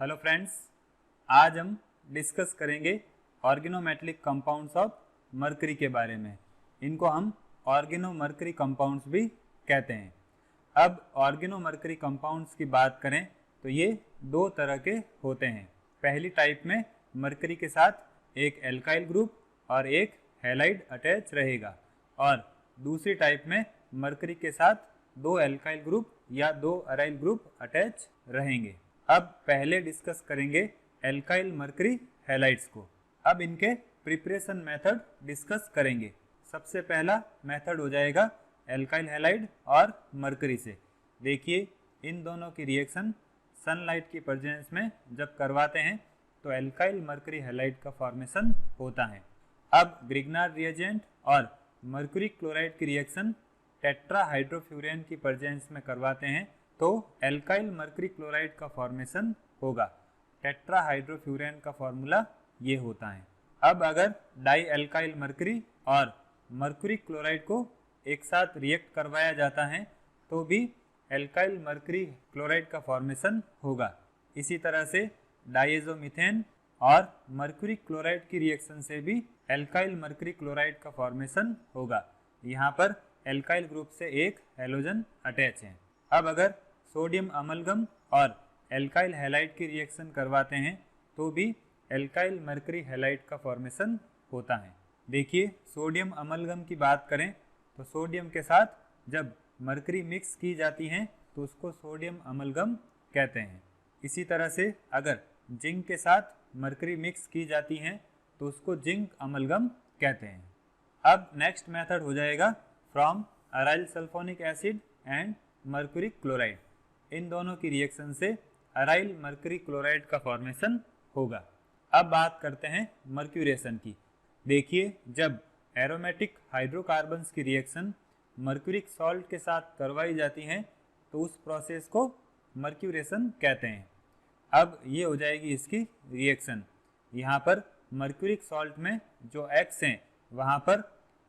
Hello friends, आज हम discuss करेंगे ऑर्गेनोमेटेलिक कंपाउंड्स ऑफ मरकरी के बारे में। इनको हम ऑर्गेनोमरकरी कंपाउंड्स भी कहते हैं। अब ऑर्गेनोमरकरी कंपाउंड्स की बात करें तो ये दो तरह के होते हैं। पहली टाइप में मरकरी के साथ एक एल्काइल ग्रुप और एक हैलाइड अटैच रहेगा, और दूसरी टाइप में मरकरी के साथ दो एल्काइल ग्रुप या दो अराइल ग्रुप अटैच रहेंगे। अब पहले डिस्कस करेंगे एल्काइल मरकरी हैलाइड्स को। अब इनके प्रिपरेशन मेथड डिस्कस करेंगे। सबसे पहला मेथड हो जाएगा एल्काइल हैलाइड और मरकरी से। देखिए, इन दोनों की रिएक्शन सनलाइट की प्रेजेंस में जब करवाते हैं तो एल्काइल मरकरी हैलाइड का फॉर्मेशन होता है। अब ग्रिग्नार्ड रिएजेंट और मरकरी क्लोराइड की रिएक्शन टेट्राहाइड्रोफ्यूरेन की प्रेजेंस में करवाते हैं तो एल्काइल मरकरी क्लोराइड का फॉर्मेशन होगा। टेट्राहाइड्रोफ्यूरेन का फॉर्मूला ये होता है। अब अगर डाई एल्काइल मरकरी और मरकरी क्लोराइड को एक साथ रिएक्ट करवाया जाता है तो भी एल्काइल मरकरी क्लोराइड का फॉर्मेशन होगा। इसी तरह से डाइएज़ोमीथेन और मरकरी क्लोराइड की रिएक्शन से भी एल्काइल मरकरी क्लोराइड का फॉर्मेशन होगा। यहाँ पर एल्काइल ग्रुप से एक हैलोजन अटैच है। अब अगर सोडियम अमलगम और एल्काइल हैलाइड की रिएक्शन करवाते हैं तो भी एल्काइल मरकरी हैलाइड का फॉर्मेशन होता है। देखिए, सोडियम अमलगम की बात करें तो सोडियम के साथ जब मरकरी मिक्स की जाती है तो उसको सोडियम अमलगम कहते हैं। इसी तरह से अगर जिंक के साथ मरकरी मिक्स की जाती है तो उसको जिंक अमलगम कहते हैं। अब नेक्स्ट मेथड हो जाएगा from aryl sulphonic acid and mercury chloride. इन दोनों की रिएक्शन से अराइल मरकरी क्लोराइड का फॉर्मेशन होगा। अब बात करते हैं मर्क्यूरेशन की। देखिए, जब एरोमेटिक हाइड्रोकार्बन्स की रिएक्शन मर्क्यूरिक सॉल्ट के साथ करवाई जाती है तो उस प्रोसेस को मर्क्यूरेशन कहते हैं। अब ये हो जाएगी इसकी रिएक्शन। यहाँ पर मर्क्यूरिक सॉल्ट में जो X हैं वहाँ पर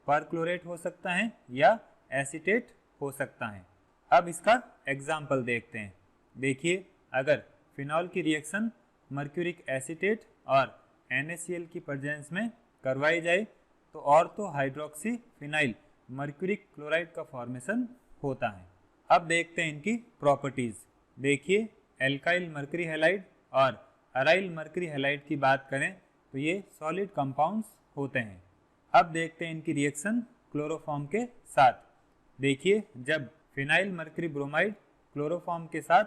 परक्लोरेट हो सकता है या एसीटेट हो सकता है। अब इसका एग्जाम्पल देखते हैं। देखिए, अगर फिनॉल की रिएक्शन मर्क्यूरिक एसीटेट और NaCl की प्रेजेंस में करवाई जाए तो ortho hydroxy phenyl mercuric chloride का फॉर्मेशन होता है। अब देखते हैं इनकी प्रॉपर्टीज। देखिए, एल्काइल मरकरी हैलाइड और अराइल मरकरी हैलाइड की बात करें तो ये सॉलिड कंपाउंड्स होते हैं। अब देखते हैं इनकी रिएक्शन क्लोरोफॉर्म के साथ। देखिए, जब फिनाइल मरकरी ब्रोमाइड क्लोरोफॉर्म के साथ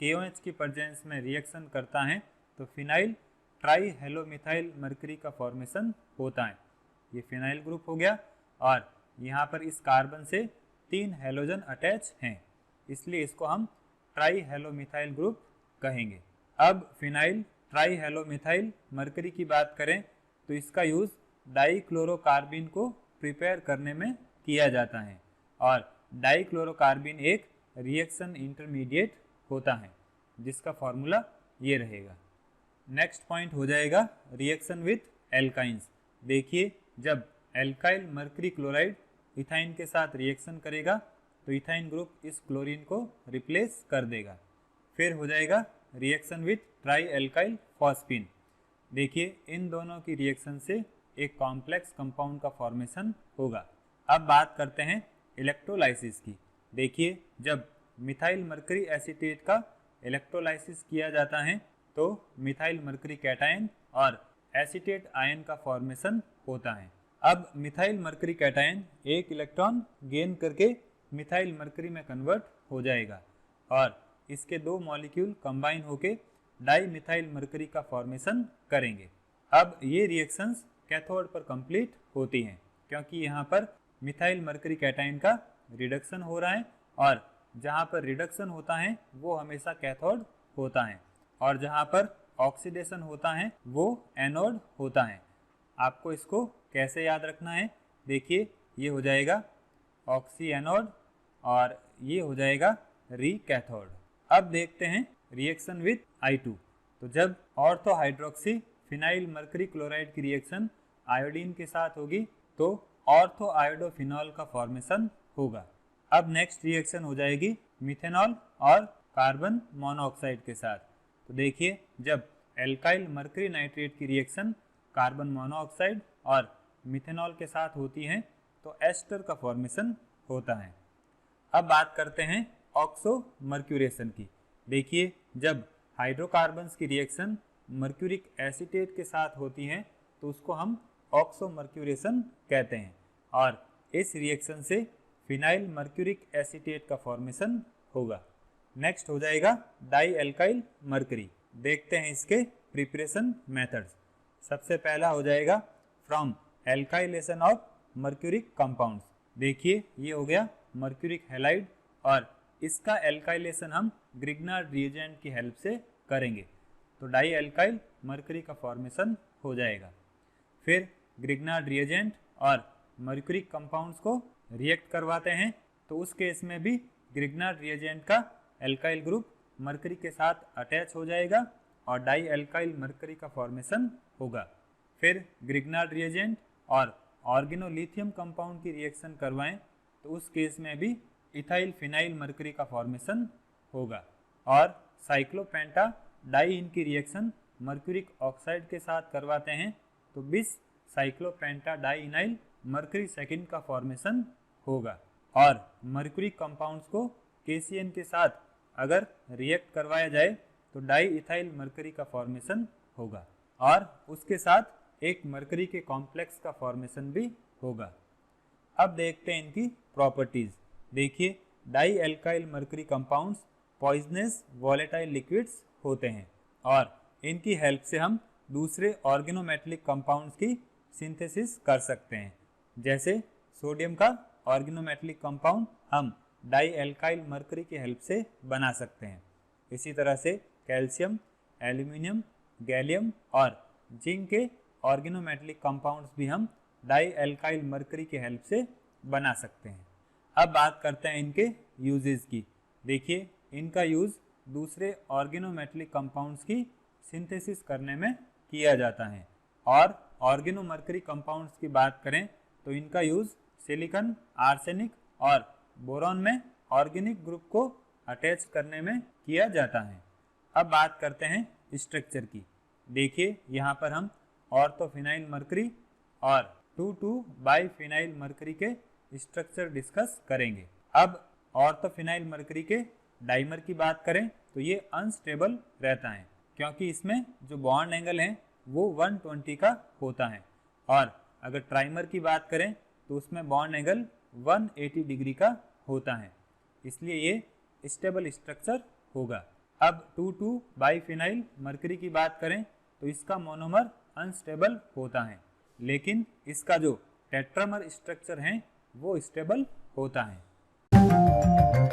KOH की प्रेजेंस में रिएक्शन करता है तो फिनाइल ट्राई हेलोमिथाइल मरकरी का फॉर्मेशन होता है। ये फिनाइल ग्रुप हो गया और यहाँ पर इस कार्बन से 3 हैलोजन अटैच हैं, इसलिए इसको हम ट्राई हेलोमिथाइल ग्रुप कहेंगे। अब फिनाइल ट्राई हेलोमिथाइल मरकरी की बात करें तो इसका यूज़ डाईक्लोरोकार्बिन को प्रिपेयर करने में किया जाता है, और डाईक्लोरोकार्बिन एक रिएक्शन इंटरमीडिएट होता है जिसका फॉर्मूला ये रहेगा। नेक्स्ट पॉइंट हो जाएगा रिएक्शन विथ एल्काइंस। देखिए, जब एल्काइल मरकरी क्लोराइड इथाइन के साथ रिएक्शन करेगा तो इथाइन ग्रुप इस क्लोरीन को रिप्लेस कर देगा। फिर हो जाएगा reaction with try alkyl phosphine. देखिए, इन दोनों की रिएक्शन से एक कॉम्प्लेक्स कंपाउंड का फॉर्मेशन होगा। अब बात करते हैं इलेक्ट्रोलाइसिस की। देखिए, जब मिथाइल मरकरी एसीटेट का इलेक्ट्रोलाइसिस किया जाता है तो मिथाइल मरकरी कैटायन और एसीटेट आयन का फॉर्मेशन होता है। अब मिथाइल मरकरी कैटायन एक इलेक्ट्रॉन गेन करके मिथाइल मरकरी में कन्वर्ट हो जाएगा और इसके दो मॉलिक्यूल कंबाइन होके डाई मिथाइल मरकरी का फॉर्मेशन करेंगे। अब ये रिएक्शंस कैथोड पर कंप्लीट होती हैं क्योंकि यहाँ पर मिथाइल मरकरी कैटायन का रिडक्शन हो रहा है, और जहाँ पर रिडक्शन होता है वो हमेशा कैथोड होता है और जहाँ पर ऑक्सीडेशन होता है वो एनोड होता है। आपको इसको कैसे याद रखना है? देखिए, ये हो जाएगा ऑक्सी एनोड और ये हो जाएगा री कैथोड। अब देखते हैं रिएक्शन विथ I2। तो जब ortho hydroxy phenyl mercury chloride की रिएक्शन आयोडीन के साथ होगी तो ऑर्थो आयोडोफिनॉल का फॉर्मेशन होगा। अब नेक्स्ट रिएक्शन हो जाएगी मिथेनॉल और कार्बन मोनोऑक्साइड के साथ। तो देखिए जब एल्काइल मरकरी नाइट्रेट की रिएक्शन कार्बन मोनोऑक्साइड और मिथेनॉल के साथ होती है तो एस्टर का फॉर्मेशन होता है। अब बात करते हैं ऑक्सोमर्क्यूरेशन की। देखिए जब हाइड्रोकार्बन्स की रिएक्शन मर्क्यूरिक एसीटेट के साथ होती है तो उसको हम ऑक्सोमर्क्यूरेशन कहते हैं और इस रिएक्शन से फिनाइल मर्क्यूरिक एसीटेट का फॉर्मेशन होगा। नेक्स्ट हो जाएगा डाई एल्काइल मर्करी। देखते हैं इसके प्रिपरेशन मेथड्स। सबसे पहला हो जाएगा from alkylation of mercuric compounds. देखिए ये हो गया मर्क्यूरिक हैलाइड और इसका एल्काइलेशन हम ग्रिग्नार्ड रिएजेंट की हेल्प से करेंगे तो डाई एल्काइल मर्करी का फॉर्मेशन हो जाएगा। फिर ग्रिग्नार्ड रिएजेंट और मर्क्यूरिक कंपाउंड्स को रिएक्ट करवाते हैं तो उस केस में भी ग्रिग्नार्ड रिएजेंट का एल्काइल ग्रुप मर्करी के साथ अटैच हो जाएगा और डाई एल्काइल मर्करी का फॉर्मेशन होगा। फिर ग्रिग्नार्ड रिएजेंट और ऑर्गेनोलिथियम कंपाउंड की रिएक्शन करवाएं तो उस केस में भी इथाइल फिनाइल मर्करी का फॉर्मेशन होगा। और साइक्लोपेंटा डाईइन की रिएक्शन मर्क्यूरिक ऑक्साइड के साथ करवाते हैं तो बिस साइक्लोपेंटा डाईइनाइल मर्करी सेकेंड का फॉर्मेशन होगा। और मर्क्यूरिक कंपाउंड्स को KCN के साथ अगर रिएक्ट करवाया जाए तो डाई इथाइल मर्करी का फॉर्मेशन होगा और उसके साथ एक मर्करी के कॉम्प्लेक्स का फॉर्मेशन भी होगा। अब देखते हैं इनकी प्रॉपर्टीज। देखिए dialkyl mercury compounds poisonous volatile liquids होते हैं और इनकी हेल्प से हम दूसरे ऑर्गेनोमेटेलिक कंपाउंड्स की सिंथेसिस कर सकते हैं। जैसे सोडियम का ऑर्गेनोमेटेलिक कंपाउंड हम डाई एल्काइल मर्करी की हेल्प से बना सकते हैं। इसी तरह से कैल्शियम, एल्यूमिनियम, गैलियम और जिंक के ऑर्गेनोमेटेलिक कंपाउंड्स भी हम डाई एल्काइल मर्करी की हेल्प से बना सकते हैं। अब बात करते हैं इनके यूजेस की। देखिए इनका यूज़ दूसरे ऑर्गेनोमेटेलिक कंपाउंड्स की सिंथेसिस करने में किया जाता है। और ऑर्गेनोमर्करी कंपाउंड्स की बात करें तो इनका यूज़ सिलिकॉन, आर्सेनिक और बोरॉन में ऑर्गेनिक ग्रुप को अटैच करने में किया जाता है। अब बात करते हैं स्ट्रक्चर की। देखिए यहाँ पर हम ऑर्थोफिनाइल मर्करी और 2,2-बाइफिनाइल मर्करी के स्ट्रक्चर डिस्कस करेंगे। अब ऑर्थोफिनाइल मर्करी के डाइमर की बात करें तो ये अनस्टेबल रहता है क्योंकि इसमें जो बॉन्ड एंगल है वो 120 का होता है और अगर ट्राइमर की बात करें तो उसमें बॉन्ड एंगल 180 डिग्री का होता है, इसलिए ये स्टेबल स्ट्रक्चर होगा। अब 2,2-बाइफिनाइल मर्करी की बात करें तो इसका मोनोमर अनस्टेबल होता है लेकिन इसका जो टेट्रामर स्ट्रक्चर है वो स्टेबल होता है।